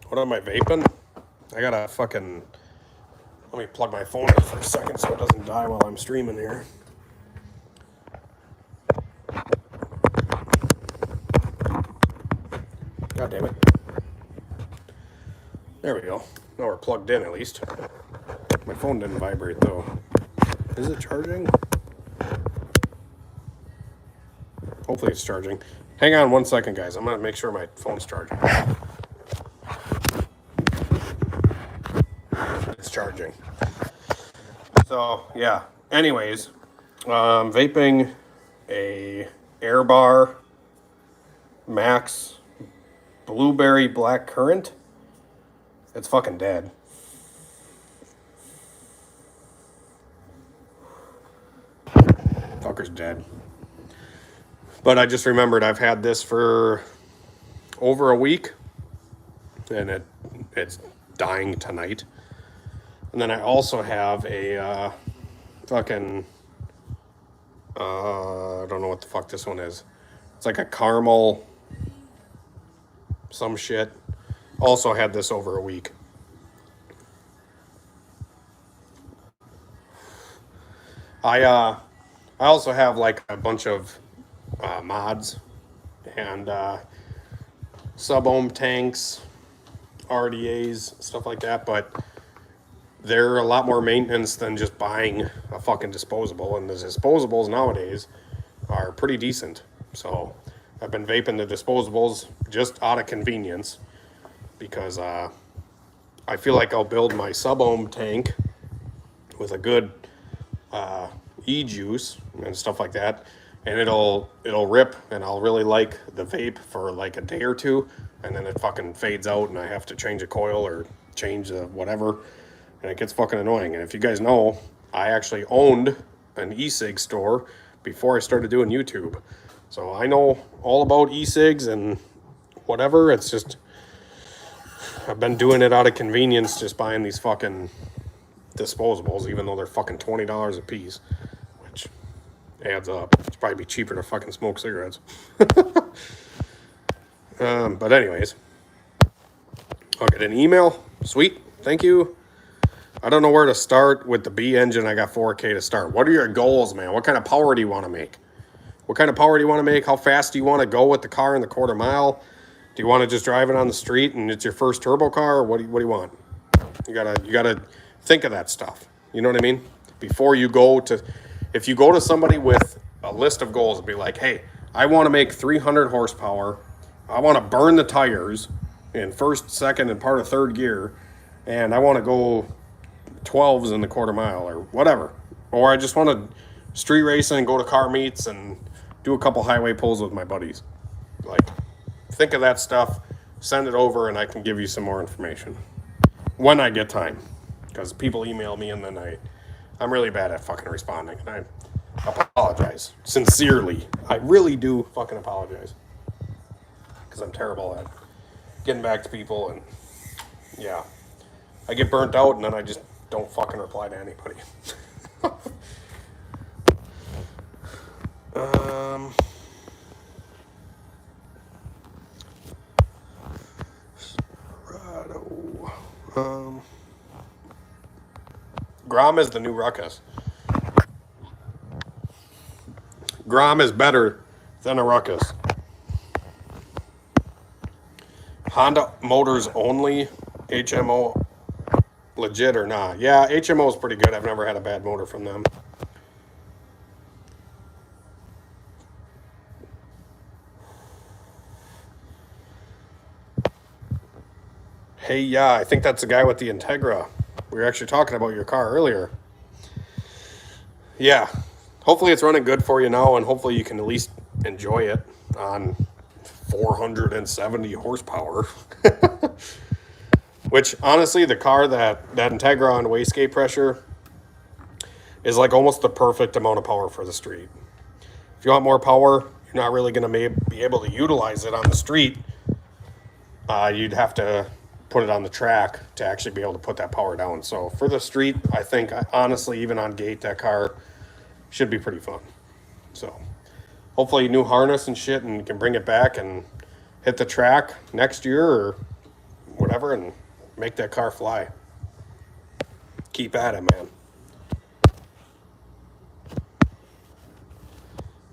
What am I vaping? I gotta fucking... Let me plug my phone in for a second so it doesn't die while I'm streaming here. God damn it. There we go. Now we're plugged in at least. My phone didn't vibrate though. Is it charging? Hopefully it's charging. Hang on one second, guys. I'm gonna make sure my phone's charging. It's charging. So yeah. Anyways, vaping a Air Bar Max Blueberry Black Currant. It's fucking dead. Fucker's dead. But I just remembered I've had this for over a week, and it's dying tonight. And then I also have a fucking I don't know what the fuck this one is. It's like a caramel some shit. Also had this over a week. I also have like a bunch of mods and sub-ohm tanks, RDAs, stuff like that, but they're a lot more maintenance than just buying a fucking disposable, and the disposables nowadays are pretty decent. So I've been vaping the disposables just out of convenience because I feel like I'll build my sub-ohm tank with a good e-juice and stuff like that, and it'll rip, and I'll really like the vape for like a day or two, and then it fucking fades out and I have to change a coil or change the whatever, and it gets fucking annoying. And if you guys know, I actually owned an e-cig store before I started doing YouTube, so I know all about e-cigs and whatever. It's just I've been doing it out of convenience, just buying these fucking disposables, even though they're fucking $20 a piece, which adds up. It's probably be cheaper to fucking smoke cigarettes. But anyways, I'll get an email. Sweet, thank you. I don't know where to start with the B engine. I got 4K to start. What are your goals, man? What kind of power do you want to make? What kind of power do you want to make? How fast do you want to go with the car in the quarter mile? Do you want to just drive it on the street and it's your first turbo car? Or what do you want? You gotta think of that stuff. You know what I mean? Before you go to, if you go to somebody with a list of goals and be like, hey, I want to make 300 horsepower. I want to burn the tires in first, second, and part of third gear. And I want to go 12s in the quarter mile or whatever. Or I just want to street race and go to car meets and do a couple highway pulls with my buddies. Like, think of that stuff, send it over, and I can give you some more information when I get time. Because people email me and then I'm really bad at fucking responding. And I apologize. Sincerely. I really do fucking apologize. Because I'm terrible at getting back to people, and yeah. I get burnt out and then I just don't fucking reply to anybody. Grom is the new Ruckus. Grom is better than a Ruckus. Honda Motors only, HMO legit or not? Yeah, HMO is pretty good. I've never had a bad motor from them. Hey, yeah, I think that's the guy with the Integra. We were actually talking about your car earlier. Yeah, hopefully it's running good for you now, and hopefully you can at least enjoy it on 470 horsepower. Which, honestly, the car, that Integra on wastegate pressure is like almost the perfect amount of power for the street. If you want more power, you're not really going to be able to utilize it on the street. You'd have to put it on the track to actually be able to put that power down. So for the street, I think, honestly, even on gate, that car should be pretty fun. So hopefully new harness and shit, and you can bring it back and hit the track next year or whatever and make that car fly. Keep at it, man.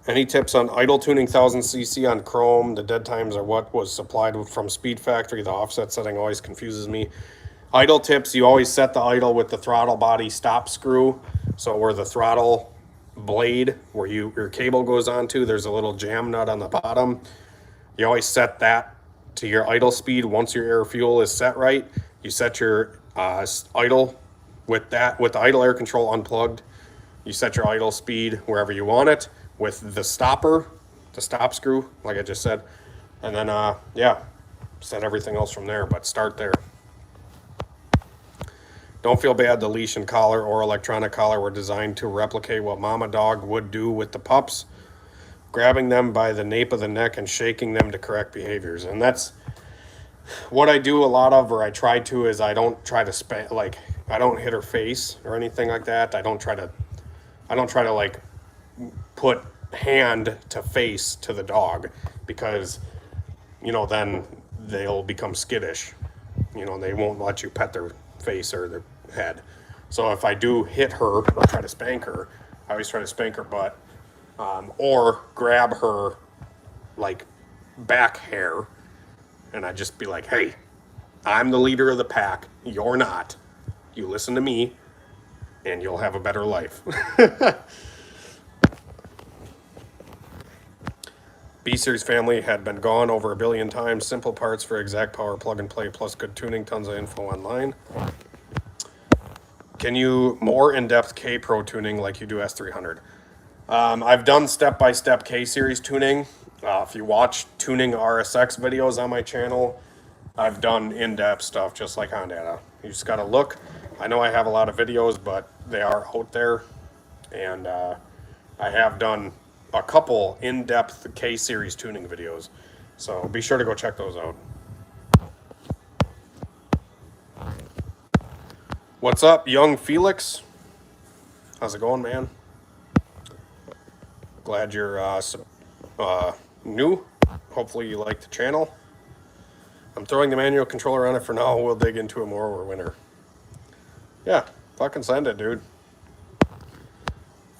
Any tips on idle tuning 1000cc on Chrome? The dead times are what was supplied from Speed Factory. The offset setting always confuses me. Idle tips, you always set the idle with the throttle body stop screw. So where the throttle blade, where your cable goes onto, there's a little jam nut on the bottom. You always set that to your idle speed. Once your air fuel is set right, you set your idle with the idle air control unplugged. You set your idle speed wherever you want it with the stopper, the stop screw, like I just said. And then, yeah, set everything else from there, but start there. Don't feel bad, the leash and collar or electronic collar were designed to replicate what mama dog would do with the pups, grabbing them by the nape of the neck and shaking them to correct behaviors. And that's what I do a lot of, or I try to, is I don't try to I don't hit her face or anything like that. I don't try to like put hand to face to the dog, because, you know, then they'll become skittish. You know, they won't let you pet their face or their head. So if I do hit her or try to spank her, I always try to spank her butt, or grab her like back hair, and I just be like, hey, I'm the leader of the pack, you're not. You listen to me and you'll have a better life. B-Series family had been gone over 1 billion times. Simple parts for exact power, plug and play, plus good tuning. Tons of info online. Can you more in-depth K-Pro tuning like you do S300? I've done step-by-step K-Series tuning. If you watch tuning RSX videos on my channel, I've done in-depth stuff just like Honda. You just got to look. I know I have a lot of videos, but they are out there. And I have done a couple in-depth K-Series tuning videos. So be sure to go check those out. What's up, young Felix? How's it going, man? Glad you're new. Hopefully you like the channel. I'm throwing the manual controller on it for now. We'll dig into it more over winter. Yeah, fucking send it, dude.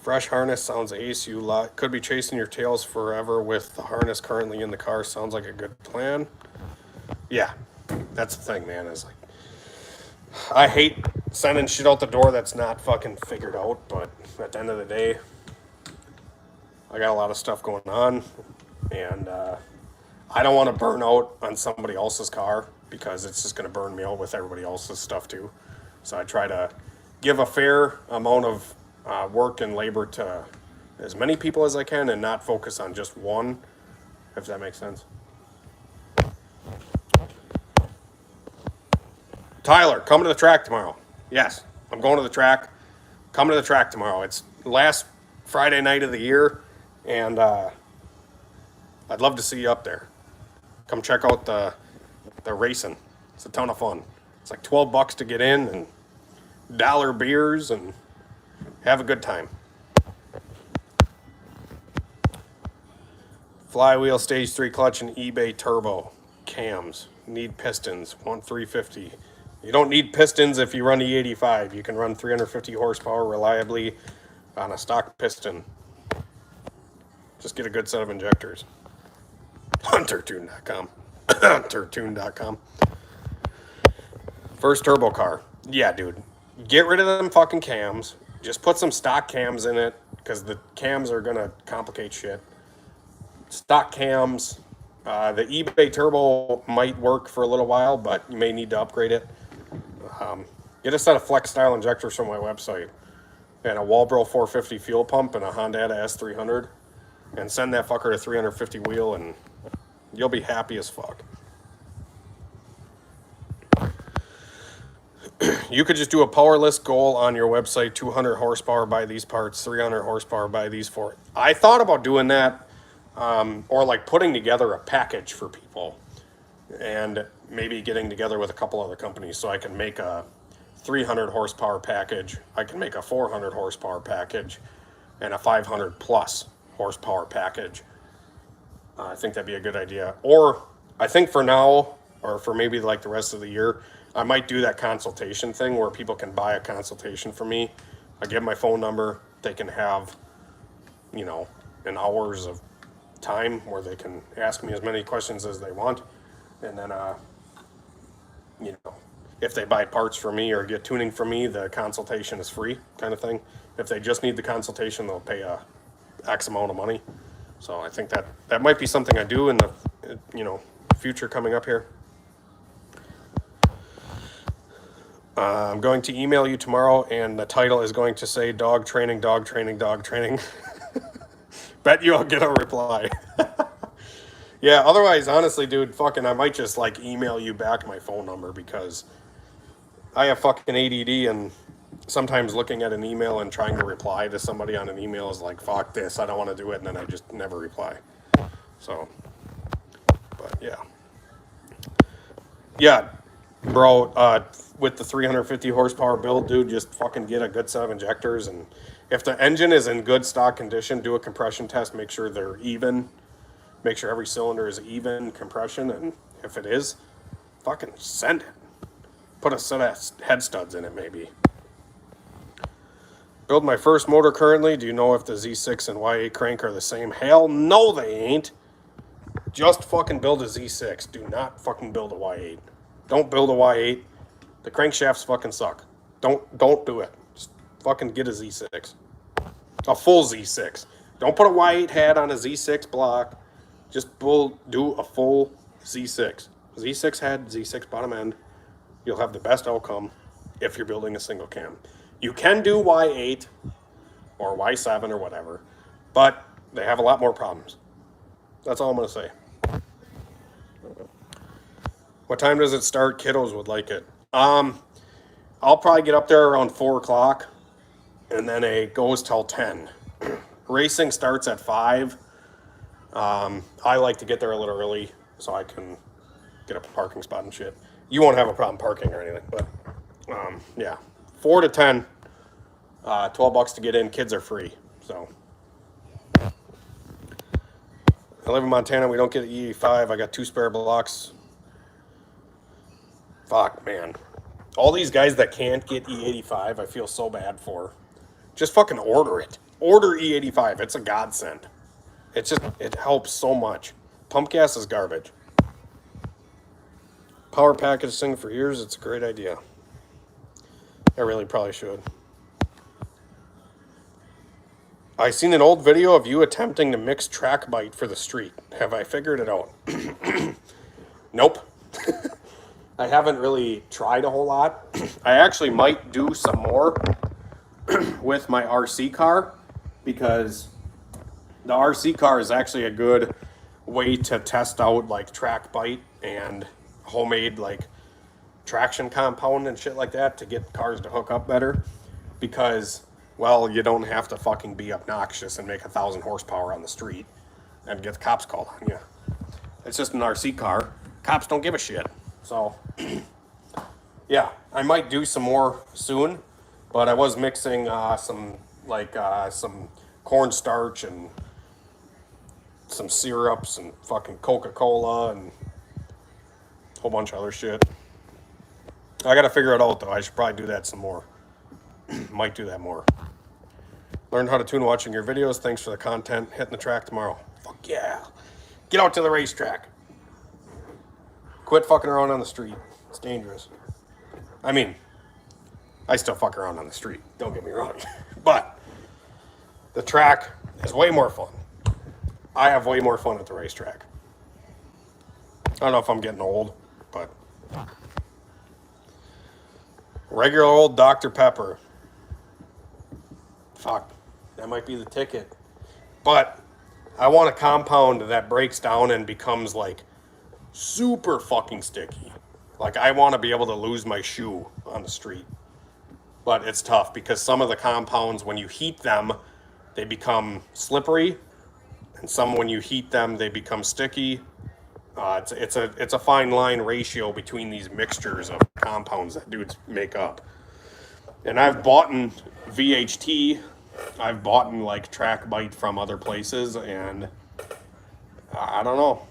Fresh harness sounds ace. You could be chasing your tails forever with the harness currently in the car. Sounds like a good plan. Yeah, that's the thing, man. Is like, I hate sending shit out the door that's not fucking figured out, but at the end of the day, I got a lot of stuff going on, and I don't want to burn out on somebody else's car, because it's just going to burn me out with everybody else's stuff too. So I try to give a fair amount of work and labor to as many people as I can, and not focus on just one, if that makes sense. Tyler, coming to the track tomorrow. Yes, I'm going to the track. Coming to the track tomorrow. It's the last Friday night of the year, and I'd love to see you up there. Come check out the racing. It's a ton of fun. It's like $12 to get in, and dollar beers, and have a good time. Flywheel, stage 3 clutch, and eBay turbo cams. Need pistons. Want 350. You don't need pistons if you run E85. You can run 350 horsepower reliably on a stock piston. Just get a good set of injectors. HunterTuned.com. HunterTuned.com. First turbo car. Yeah, dude. Get rid of them fucking cams. Just put some stock cams in it, because the cams are going to complicate shit. Stock cams. The eBay turbo might work for a little while, but you may need to upgrade it. Get a set of flex style injectors from my website, and a Walbro 450 fuel pump, and a Honda S300, and send that fucker to 350 wheel, and you'll be happy as fuck. You could just do a power list goal on your website: 200 horsepower, buy these parts, 300 horsepower, buy these for it. I thought about doing that, or like putting together a package for people, and maybe getting together with a couple other companies so I can make a 300 horsepower package. I can make a 400 horsepower package and a 500 plus horsepower package. I think that'd be a good idea. Or I think for now, or for maybe like the rest of the year, I might do that consultation thing where people can buy a consultation from me. I give my phone number. They can have, you know, an hours of time where they can ask me as many questions as they want. And then, you know, if they buy parts from me or get tuning from me, the consultation is free, kind of thing. If they just need the consultation, they'll pay a X amount of money. So I think that might be something I do in the, you know, future coming up here. I'm going to email you tomorrow, and the title is going to say dog training, dog training, dog training. Bet you I'll get a reply. Yeah, otherwise, honestly, dude, fucking, I might just like email you back my phone number, because I have fucking ADD, and sometimes looking at an email and trying to reply to somebody on an email is like, fuck this, I don't want to do it, and then I just never reply. So, but yeah. Yeah, bro, with the 350 horsepower build, dude, just fucking get a good set of injectors, and if the engine is in good stock condition, do a compression test, make sure they're even, make sure every cylinder is even compression, and if it is, fucking send it. Put a set of head studs in it, maybe. Build my first motor currently. Do you know if the Z6 and Y8 crank are the same? Hell no, they ain't. Just fucking build a Z6. Do not fucking build a Y8. Don't build a Y8. The crankshafts fucking suck. Don't do it. Just fucking get a Z6. A full Z6. Don't put a Y8 head on a Z6 block. Just do a full Z6. Z6 head, Z6 bottom end. You'll have the best outcome if you're building a single cam. You can do Y8 or Y7 or whatever, but they have a lot more problems. That's all I'm going to say. What time does it start? Kiddos would like it. I'll probably get up there around 4 o'clock, and then it goes till 10. Racing starts at 5. I like to get there a little early so I can get a parking spot and shit. You won't have a problem parking or anything, but yeah, 4 to 10, $12 to get in. Kids are free, so. I live in Montana. We don't get E85. I got 2 spare blocks. Fuck, man. All these guys that can't get E85, I feel so bad for. Just fucking order it. Order E85. It's a godsend. It helps so much. Pump gas is garbage. Power packaging for years, it's a great idea. I really probably should. I seen an old video of you attempting to mix track bite for the street. Have I figured it out? Nope. I haven't really tried a whole lot. I actually might do some more with my RC car, because the RC car is actually a good way to test out like track bite and homemade like traction compound and shit like that to get cars to hook up better, because, well, you don't have to fucking be obnoxious and make 1,000 horsepower on the street and get the cops called on you. It's just an RC car. Cops don't give a shit. So yeah, I might do some more soon, but I was mixing some cornstarch and some syrups and fucking Coca-Cola and a whole bunch of other shit. I gotta figure it out though. I should probably do that some more. Might do that more. Learned how to tune watching your videos. Thanks for the content. Hitting the track tomorrow. Fuck yeah. Get out to the racetrack. Quit fucking around on the street. It's dangerous. I mean, I still fuck around on the street. Don't get me wrong. But the track is way more fun. I have way more fun at the racetrack. I don't know if I'm getting old, but regular old Dr. Pepper. Fuck, that might be the ticket. But I want a compound that breaks down and becomes like super fucking sticky. Like I want to be able to lose my shoe on the street. But it's tough because some of the compounds, when you heat them, they become slippery. And some, when you heat them, they become sticky. It's a fine line ratio between these mixtures of compounds that dudes make up. And I've bought VHT, I've bought like track bite from other places, and I don't know.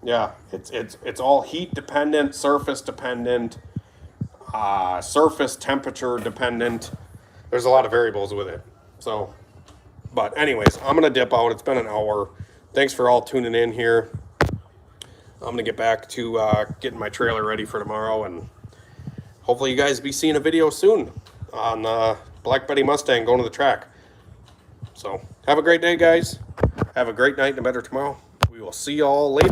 Yeah, it's all heat dependent, surface dependent, surface temperature dependent. There's a lot of variables with it. So, but anyways, I'm gonna dip out. It's been an hour. Thanks for all tuning in here. I'm gonna get back to getting my trailer ready for tomorrow, and hopefully you guys be seeing a video soon on Black Betty Mustang going to the track. So have a great day, guys. Have a great night and a better tomorrow. We will see y'all later.